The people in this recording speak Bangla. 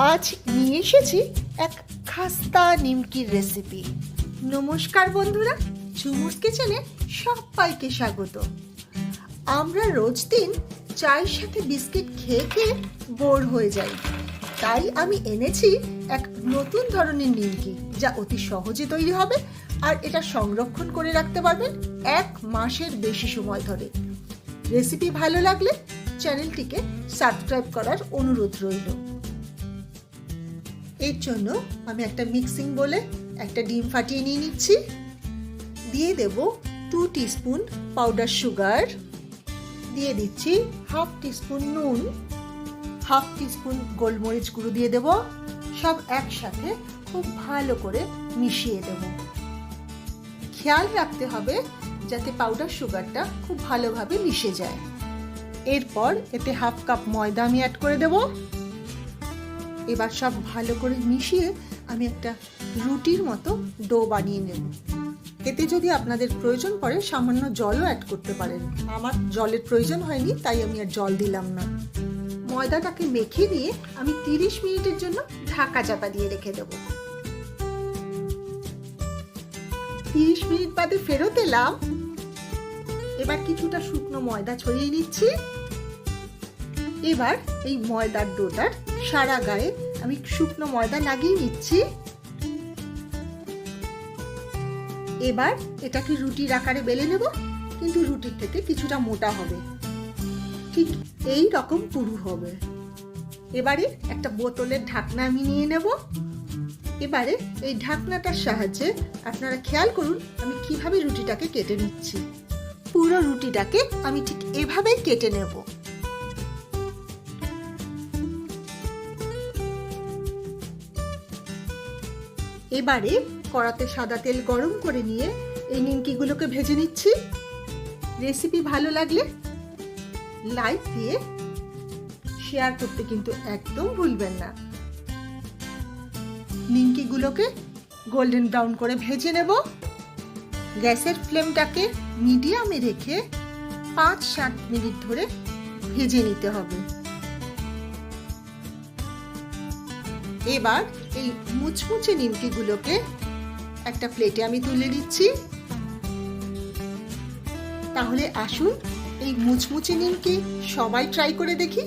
আজ নিয়ে এসেছি এক খাস্তা নিমকির রেসিপি। নমস্কার বন্ধুরা, ঝুমুর কিচেনে সবাইকে স্বাগত। আমরা রোজ দিন চায়ের সাথে বিস্কিট খেয়ে খেয়ে বোর হয়ে যাই, তাই আমি এনেছি এক নতুন ধরনের নিমকি, যা অতি সহজে তৈরি হবে আর এটা সংরক্ষণ করে রাখতে পারবেন 1 মাসের বেশি সময় ধরে। রেসিপি ভালো লাগলে চ্যানেলটিকে সাবস্ক্রাইব করার অনুরোধ রইল। এর জন্য আমি একটা মিক্সিং বলে একটা ডিম ফাটিয়ে নিয়ে নিচ্ছি। দিয়ে দেব 2 টিস্পুন পাউডার সুগার, দিয়ে দিচ্ছি 1/2 টিস্পুন নুন, 1/2 টিস্পুন গোলমরিচ গুঁড়ো দিয়ে দেব। সব একসাথে খুব ভালো করে মিশিয়ে দেব। খেয়াল রাখতে হবে যাতে পাউডার সুগারটা খুব ভালোভাবে মিশে যায়। এরপর এতে 1/2 কাপ ময়দা আমি অ্যাড করে দেব। এবার সব ভালো করে মিশিয়ে আমি একটা রুটির মতো ডো বানিয়ে নেব। এতে যদি আপনাদের প্রয়োজন পড়ে সামান্য জলও অ্যাড করতে পারেন। আমার জলের প্রয়োজন হয়নি, তাই আমি আর জল দিলাম না। ময়দাটাকে মেখে নিয়ে আমি 30 মিনিটের জন্য ঢাকা চাপা দিয়ে রেখে দেব। 30 মিনিট বাদে ফেরত এলাম। এবার কিছুটা শুকনো ময়দা ছড়িয়ে নিচ্ছি। এবার এই ময়দার ডোটার সারা গায়ে আমি শুকনো ময়দা লাগিয়ে নিচ্ছি। এবার এটাকে রুটির আকারে বেলে নেব, কিন্তু রুটির থেকে কিছুটা মোটা হবে, ঠিক এই রকম পুরু হবে। এবারে একটা বোতলের ঢাকনা আমি নিয়ে নেব। এবারে এই ঢাকনাটার সাহায্যে আপনারা খেয়াল করুন আমি কিভাবে রুটিটাকে কেটে নিচ্ছি। পুরো রুটিটাকে আমি ঠিক এভাবেই কেটে নেব। এবারে কড়াতে সাদা তেল গরম করে নিয়ে এই নিমকিগুলোকে ভেজে নিচ্ছি। রেসিপি ভালো লাগলে লাইক দিয়ে শেয়ার করতে কিন্তু একদম ভুলবেন না। নিমকিগুলোকে গোল্ডেন ব্রাউন করে ভেজে নেব। গ্যাসের ফ্লেমটাকে মিডিয়ামে রেখে 5-7 মিনিট ধরে ভেজে নিতে হবে। এবার এই মুচমুচে নিমকিগুলোকে একটা প্লেটে আমি তুলে নিচ্ছি। তাহলে আসুন এই মুচমুচে নিমকি সবাই ট্রাই করে দেখি।